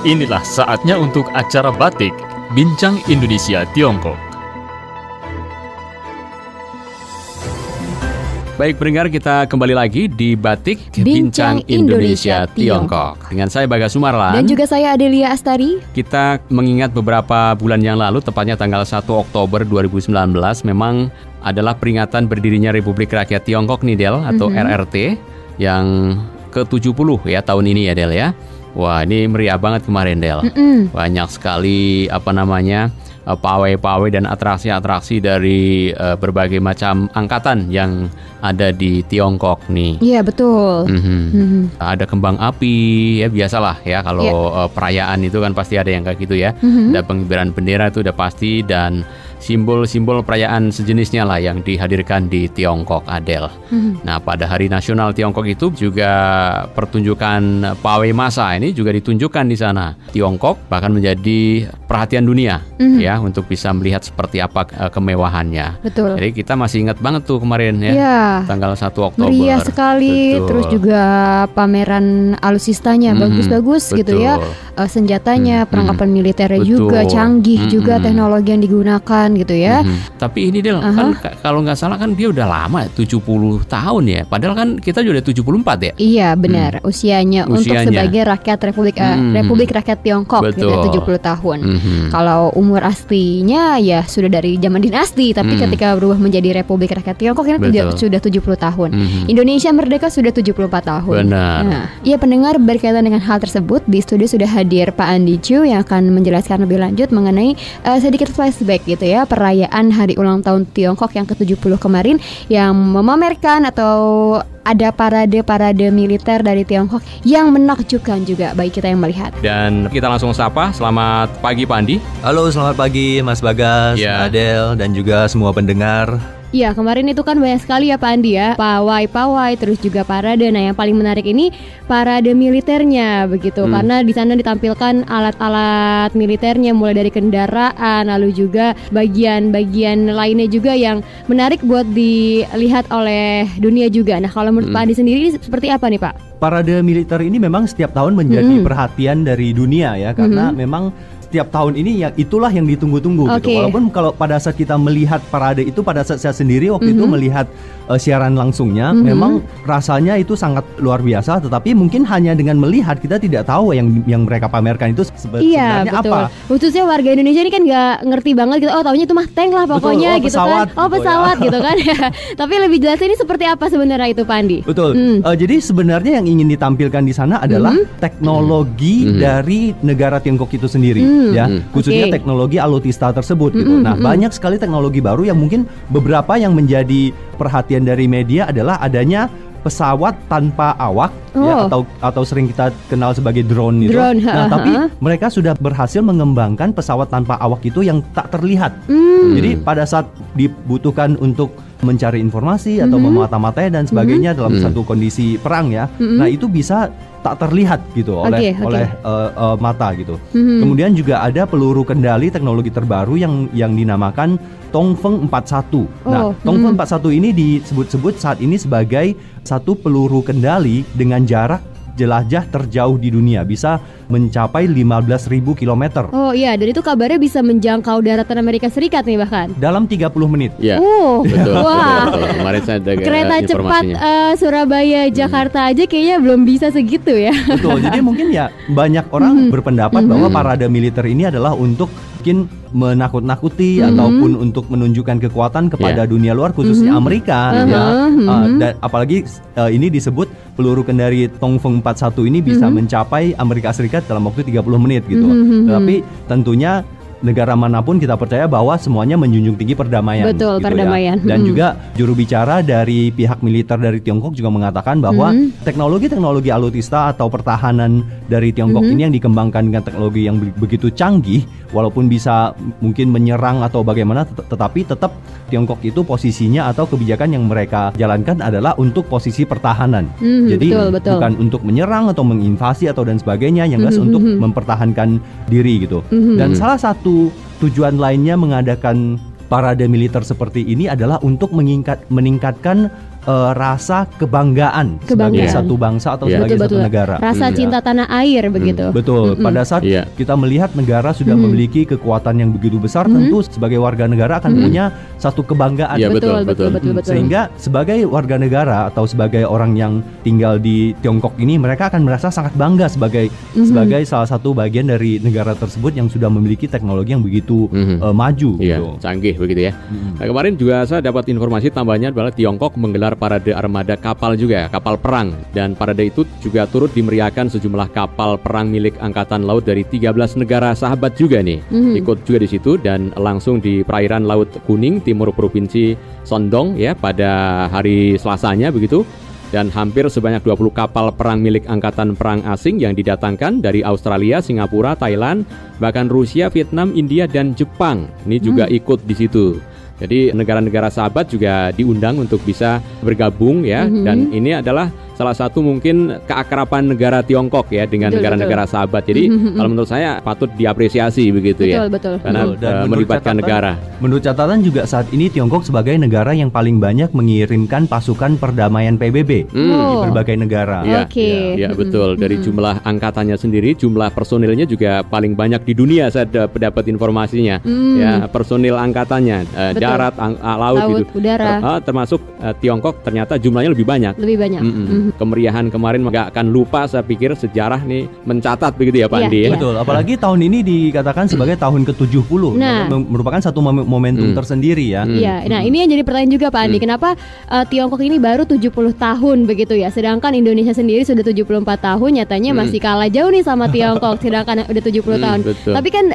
Inilah saatnya untuk acara Batik, Bincang Indonesia Tiongkok. Baik pendengar, kita kembali lagi di Batik, Bincang Indonesia Tiongkok. Dengan saya Bagas Sumarlan. Dan juga saya Adelia Astari. Kita mengingat beberapa bulan yang lalu, tepatnya tanggal 1 Oktober 2019, memang adalah peringatan berdirinya Republik Rakyat Tiongkok nih Del, atau RRT, yang ke-70 ya tahun ini ya Del ya. Wah, ini meriah banget kemarin Del. Banyak sekali pawai-pawai dan atraksi-atraksi dari berbagai macam angkatan yang ada di Tiongkok nih. Iya, betul. Ada kembang api, ya biasalah ya kalau perayaan itu kan pasti ada yang kayak gitu ya. Ada pengibaran bendera itu udah pasti, dan simbol-simbol perayaan sejenisnya lah yang dihadirkan di Tiongkok, Adel. Nah, pada Hari Nasional Tiongkok itu juga pertunjukan pawai massa ini juga ditunjukkan di sana. Tiongkok bahkan menjadi perhatian dunia ya untuk bisa melihat seperti apa kemewahannya. Betul. Jadi kita masih ingat banget tuh kemarin ya, tanggal 1 Oktober. Meriah sekali. Betul. Terus juga pameran alusistanya bagus-bagus gitu ya. Senjatanya, perlengkapan militernya juga canggih juga, teknologi yang digunakan gitu ya. Tapi ini Del, kan kalau nggak salah kan dia udah lama 70 tahun ya. Padahal kan kita juga udah 74 ya. Iya benar, usianya untuk sebagai rakyat Republik Rakyat Tiongkok gitu, 70 tahun. Kalau umur aslinya ya sudah dari zaman dinasti, tapi ketika berubah menjadi Republik Rakyat Tiongkok ini sudah 70 tahun. Indonesia merdeka sudah 74 tahun. Benar. Nah, ya pendengar, berkaitan dengan hal tersebut di studio sudah hadir Pak Andi Chu yang akan menjelaskan lebih lanjut mengenai sedikit flashback gitu ya, perayaan hari ulang tahun Tiongkok yang ke-70 kemarin, yang memamerkan atau ada parade-parade militer dari Tiongkok yang menakjubkan juga bagi kita yang melihat. Dan kita langsung sapa. Selamat pagi Pak Andi. Halo, selamat pagi Mas Bagas, Adel, dan juga semua pendengar. Iya, kemarin itu kan banyak sekali ya Pak Andi ya, pawai-pawai, terus juga parade. Nah, yang paling menarik ini parade militernya begitu, karena di sana ditampilkan alat-alat militernya, mulai dari kendaraan, lalu juga bagian-bagian lainnya juga yang menarik buat dilihat oleh dunia juga. Nah, kalau menurut Pak Andi sendiri ini seperti apa nih Pak? Parade militer ini memang setiap tahun menjadi perhatian dari dunia ya, karena memang setiap tahun ini itulah yang ditunggu-tunggu gitu. Walaupun kalau pada saat kita melihat parade itu, pada saat saya sendiri waktu itu melihat siaran langsungnya, memang rasanya itu sangat luar biasa. Tetapi mungkin hanya dengan melihat kita tidak tahu yang mereka pamerkan itu sebenarnya apa. Khususnya warga Indonesia ini kan nggak ngerti banget gitu. Oh, taunya itu mah tank lah pokoknya gitu kan. Oh, pesawat gitu kan. Tapi lebih jelas ini seperti apa sebenarnya itu Pak Andi? Betul. Jadi sebenarnya yang ingin ditampilkan di sana adalah teknologi dari negara Tiongkok itu sendiri. Ya, khususnya teknologi alutista tersebut gitu. Nah, banyak sekali teknologi baru yang mungkin beberapa yang menjadi perhatian dari media adalah adanya pesawat tanpa awak ya, atau sering kita kenal sebagai drone itu. Nah, tapi mereka sudah berhasil mengembangkan pesawat tanpa awak itu yang tak terlihat. Jadi pada saat dibutuhkan untuk mencari informasi atau memata-matai dan sebagainya dalam satu kondisi perang ya, nah itu bisa tak terlihat gitu oleh mata gitu. Kemudian juga ada peluru kendali teknologi terbaru yang dinamakan Tongfeng 41. Nah, Tongfeng 41 ini disebut-sebut saat ini sebagai satu peluru kendali dengan jarak jelajah terjauh di dunia, bisa mencapai 15.000 km. Oh iya, dan itu kabarnya bisa menjangkau daratan Amerika Serikat nih bahkan dalam 30 menit. Iya. Betul. Wah. Kemarin saya ada kereta cepat Surabaya Jakarta aja kayaknya belum bisa segitu ya. Betul. Jadi mungkin ya banyak orang berpendapat bahwa parade militer ini adalah untuk mungkin menakut-nakuti ataupun untuk menunjukkan kekuatan kepada dunia luar, khususnya Amerika dan apalagi ini disebut peluru kendali Tongfeng 41 ini bisa mencapai Amerika Serikat dalam waktu 30 menit gitu. Tapi tentunya negara manapun kita percaya bahwa semuanya menjunjung tinggi perdamaian. Betul, gitu perdamaian. Ya. Dan juga juru bicara dari pihak militer dari Tiongkok juga mengatakan bahwa teknologi alutista atau pertahanan dari Tiongkok ini yang dikembangkan dengan teknologi yang begitu canggih, walaupun bisa mungkin menyerang atau bagaimana, tetapi tetap Tiongkok itu posisinya atau kebijakan yang mereka jalankan adalah untuk posisi pertahanan. Jadi bukan untuk menyerang atau menginvasi atau dan sebagainya, yang jelas untuk mempertahankan diri gitu. Dan salah satu tujuan lainnya mengadakan parade militer seperti ini adalah untuk meningkatkan rasa kebanggaan sebagai satu bangsa atau sebagai satu negara. Rasa cinta tanah air begitu. Betul. Pada saat kita melihat negara sudah memiliki kekuatan yang begitu besar, tentu sebagai warga negara akan punya satu kebanggaan. Betul. Sehingga sebagai warga negara atau sebagai orang yang tinggal di Tiongkok ini, mereka akan merasa sangat bangga sebagai salah satu bagian dari negara tersebut yang sudah memiliki teknologi yang begitu maju. Canggih begitu ya. Nah, kemarin juga saya dapat informasi tambahnya bahwa Tiongkok menggelar parade armada kapal juga, kapal perang, dan parade itu juga turut dimeriahkan sejumlah kapal perang milik Angkatan Laut dari 13 negara sahabat juga nih, ikut juga di situ, dan langsung di perairan Laut Kuning timur provinsi Sondong ya pada hari Selasanya begitu. Dan hampir sebanyak 20 kapal perang milik angkatan perang asing yang didatangkan dari Australia, Singapura, Thailand, bahkan Rusia, Vietnam, India, dan Jepang. Ini juga ikut di situ. Jadi negara-negara sahabat juga diundang untuk bisa bergabung ya. Dan ini adalah salah satu mungkin keakraban negara Tiongkok ya dengan negara-negara sahabat. Jadi kalau menurut saya patut diapresiasi begitu ya. Karena melibatkan negara. Menurut catatan juga saat ini Tiongkok sebagai negara yang paling banyak mengirimkan pasukan perdamaian PBB di berbagai negara. Ya, betul. Dari jumlah angkatannya sendiri, jumlah personilnya juga paling banyak di dunia. Saya dapat informasinya. Ya, personil angkatannya darat, laut gitu. Udara. Termasuk Tiongkok ternyata jumlahnya lebih banyak. Kemeriahan kemarin nggak akan lupa, saya pikir sejarah nih mencatat begitu ya Pak Andi. Betul, apalagi tahun ini dikatakan sebagai tahun ke-70, merupakan satu momentum tersendiri ya. Nah ini yang jadi pertanyaan juga Pak Andi, kenapa Tiongkok ini baru 70 tahun begitu ya, sedangkan Indonesia sendiri sudah 74 tahun, nyatanya masih kalah jauh nih sama Tiongkok, sedangkan udah 70 tahun. Tapi kan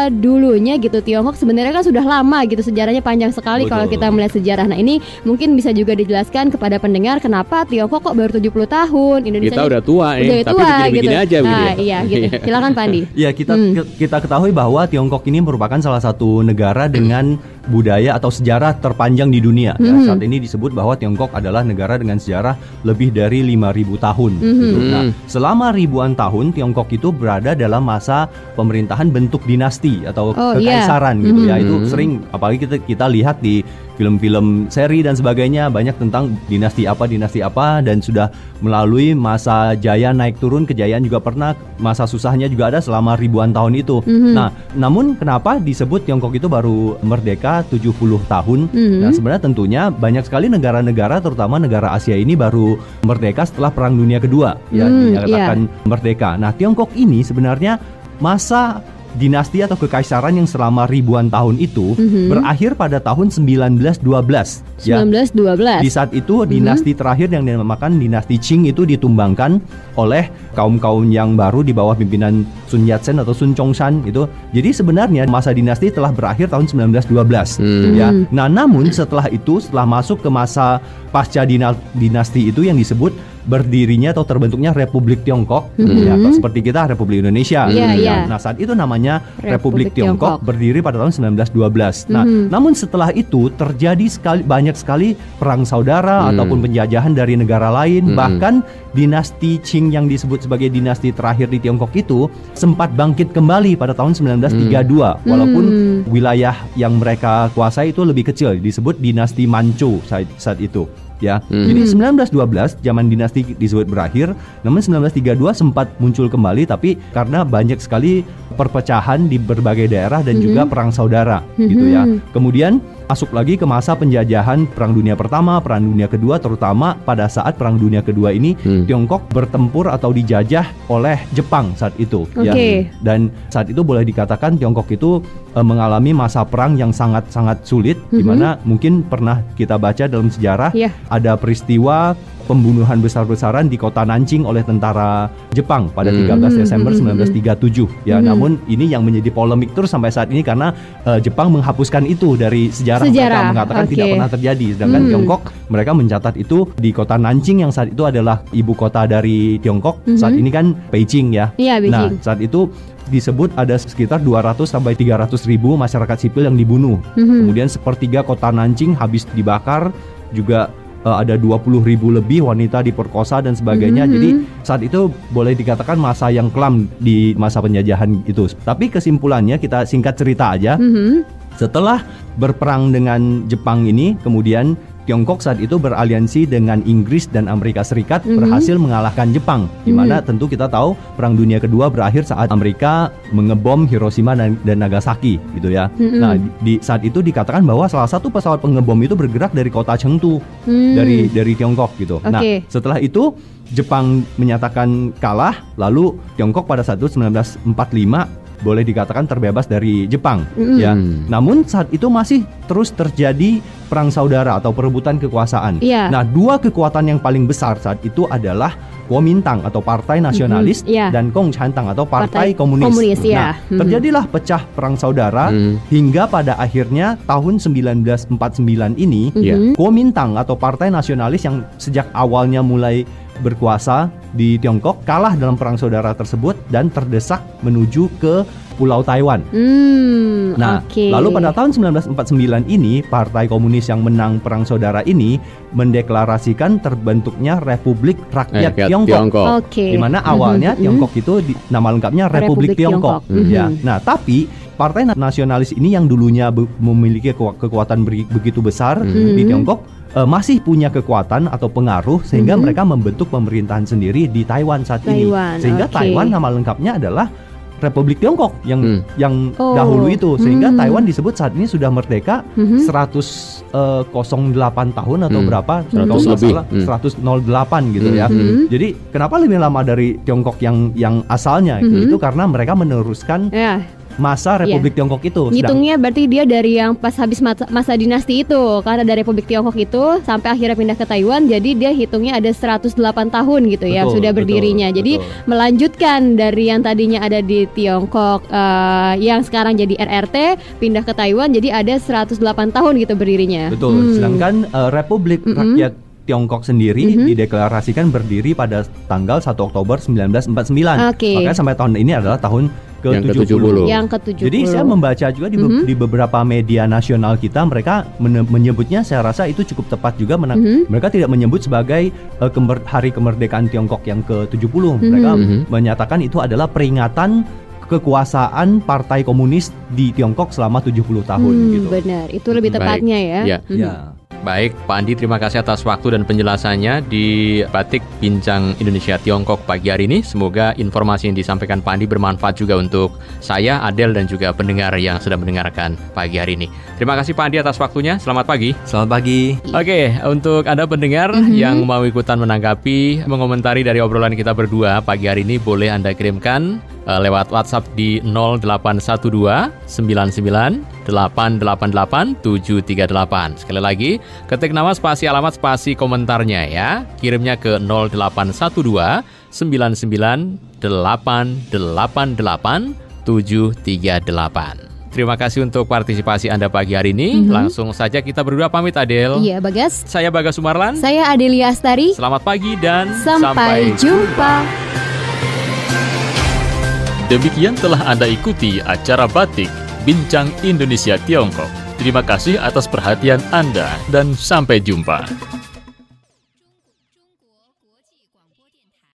dulunya gitu Tiongkok sebenarnya kan sudah lama gitu, sejarahnya panjang sekali kalau kita melihat sejarah. Nah ini mungkin bisa juga dijelaskan kepada pendengar kenapa Tiongkok kok baru 70 tahun, Indonesia kita udah tua tapi begini-begini aja gitu. Silakan Pak Andi. Ya, kita ketahui bahwa Tiongkok ini merupakan salah satu negara dengan budaya atau sejarah terpanjang di dunia. Saat ini disebut bahwa Tiongkok adalah negara dengan sejarah lebih dari 5.000 tahun. Nah, selama ribuan tahun Tiongkok itu berada dalam masa pemerintahan bentuk dinasti atau kekaisaran gitu ya. Itu sering apalagi kita lihat di film-film seri dan sebagainya, banyak tentang dinasti apa dan sudah melalui masa jaya naik turun, kejayaan juga pernah, masa susahnya juga ada selama ribuan tahun itu. Nah, namun kenapa disebut Tiongkok itu baru merdeka 70 tahun? Nah, sebenarnya tentunya banyak sekali negara-negara terutama negara Asia ini baru merdeka setelah Perang Dunia Kedua ya, dinyatakan merdeka. Nah, Tiongkok ini sebenarnya masa dinasti atau kekaisaran yang selama ribuan tahun itu berakhir pada tahun 1912 ya. 1912. Di saat itu dinasti terakhir yang dinamakan dinasti Qing itu ditumbangkan oleh kaum-kaum yang baru di bawah pimpinan Sun Yat-sen atau Sun Chong-san itu. Jadi sebenarnya masa dinasti telah berakhir tahun 1912 ya. Nah, namun setelah itu, setelah masuk ke masa pasca dinasti itu yang disebut berdirinya atau terbentuknya Republik Tiongkok ya, atau seperti kita Republik Indonesia. Nah, saat itu namanya Republik Tiongkok berdiri pada tahun 1912. Nah, namun setelah itu terjadi banyak sekali perang saudara ataupun penjajahan dari negara lain. Bahkan dinasti Qing yang disebut sebagai dinasti terakhir di Tiongkok itu sempat bangkit kembali pada tahun 1932 walaupun wilayah yang mereka kuasai itu lebih kecil, disebut dinasti Manchu saat itu. Ya, jadi 1912 zaman dinasti disebut berakhir, namun 1932 sempat muncul kembali, tapi karena banyak sekali perpecahan di berbagai daerah dan juga perang saudara, gitu ya. Kemudian masuk lagi ke masa penjajahan Perang Dunia Pertama, Perang Dunia Kedua, terutama pada saat Perang Dunia Kedua ini Tiongkok bertempur atau dijajah oleh Jepang saat itu. Ya. Dan saat itu boleh dikatakan Tiongkok itu mengalami masa perang yang sangat-sangat sulit, di mana mungkin pernah kita baca dalam sejarah ada peristiwa pembunuhan besar-besaran di kota Nanjing oleh tentara Jepang pada 13 Desember 1937 ya. Namun ini yang menjadi polemik terus sampai saat ini karena Jepang menghapuskan itu dari sejarah. Mereka mengatakan tidak pernah terjadi, sedangkan Tiongkok mereka mencatat itu di kota Nanjing yang saat itu adalah ibu kota dari Tiongkok. Saat ini kan Beijing ya. Nah, saat itu disebut ada sekitar 200 sampai 300 ribu masyarakat sipil yang dibunuh. Kemudian sepertiga kota Nanjing habis dibakar, juga ada 20 ribu lebih wanita diperkosa dan sebagainya. Jadi saat itu boleh dikatakan masa yang kelam di masa penjajahan itu. Tapi kesimpulannya kita singkat cerita aja. Setelah berperang dengan Jepang ini, kemudian Tiongkok saat itu beraliansi dengan Inggris dan Amerika Serikat berhasil mengalahkan Jepang, di mana tentu kita tahu Perang Dunia Kedua berakhir saat Amerika mengebom Hiroshima dan Nagasaki gitu ya. Nah, di saat itu dikatakan bahwa salah satu pesawat pengebom itu bergerak dari kota Chengdu, dari Tiongkok gitu. Nah, setelah itu Jepang menyatakan kalah, lalu Tiongkok pada saat itu 1945 boleh dikatakan terbebas dari Jepang ya. Namun saat itu masih terus terjadi perang saudara atau perebutan kekuasaan. Nah, dua kekuatan yang paling besar saat itu adalah Kuomintang atau Partai Nasionalis dan Kongcantang atau Partai Komunis. Nah, terjadilah pecah perang saudara hingga pada akhirnya tahun 1949 ini Kuomintang atau Partai Nasionalis yang sejak awalnya mulai berkuasa di Tiongkok kalah dalam perang saudara tersebut dan terdesak menuju ke Pulau Taiwan. Nah, lalu pada tahun 1949 ini Partai Komunis yang menang perang saudara ini mendeklarasikan terbentuknya Republik Rakyat Tiongkok. Di mana awalnya Tiongkok itu nama lengkapnya Republik Tiongkok. Ya. Nah, tapi Partai Nasionalis ini yang dulunya memiliki kekuatan begitu besar di Tiongkok masih punya kekuatan atau pengaruh sehingga mereka membentuk pemerintahan sendiri di Taiwan saat ini. Sehingga Taiwan nama lengkapnya adalah Republik Tiongkok yang dahulu itu, sehingga Taiwan disebut saat ini sudah merdeka 108 tahun atau berapa? 108 gitu ya. Jadi kenapa lebih lama dari Tiongkok yang asalnya? Itu karena mereka meneruskan masa Republik Tiongkok itu. Ngitungnya berarti dia dari yang pas habis masa dinasti itu, karena dari Republik Tiongkok itu sampai akhirnya pindah ke Taiwan, jadi dia hitungnya ada 108 tahun gitu ya sudah berdirinya. Jadi melanjutkan dari yang tadinya ada di Tiongkok yang sekarang jadi RRT pindah ke Taiwan, jadi ada 108 tahun gitu berdirinya. Sedangkan Republik Rakyat Tiongkok sendiri dideklarasikan berdiri pada tanggal 1 Oktober 1949. Makanya sampai tahun ini adalah tahun ke-70. Jadi saya membaca juga di beberapa media nasional kita, mereka menyebutnya, saya rasa itu cukup tepat juga. Mereka tidak menyebut sebagai hari kemerdekaan Tiongkok yang ke-70. Mereka menyatakan itu adalah peringatan kekuasaan Partai Komunis di Tiongkok selama 70 tahun gitu. Benar, itu lebih tepatnya ya. Baik, Pak Andi, terima kasih atas waktu dan penjelasannya di Batik Bincang Indonesia Tiongkok pagi hari ini. Semoga informasi yang disampaikan Pak Andi bermanfaat juga untuk saya, Adel, dan juga pendengar yang sedang mendengarkan pagi hari ini. Terima kasih Pak Andi atas waktunya. Selamat pagi. Selamat pagi. Oke, untuk Anda pendengar yang mau ikutan menanggapi, mengomentari dari obrolan kita berdua pagi hari ini, boleh Anda kirimkan lewat WhatsApp di 0812 99 888 738. Sekali lagi, ketik nama spasi alamat spasi komentarnya ya. Kirimnya ke 0812 99 888 738. Terima kasih untuk partisipasi Anda pagi hari ini. Langsung saja kita berdua pamit, Adel. Iya, Bagas. Saya Bagas Sumarlan. Saya Adelia Astari. Selamat pagi dan sampai jumpa. Demikian telah Anda ikuti acara Batik Bincang Indonesia Tiongkok. Terima kasih atas perhatian Anda dan sampai jumpa.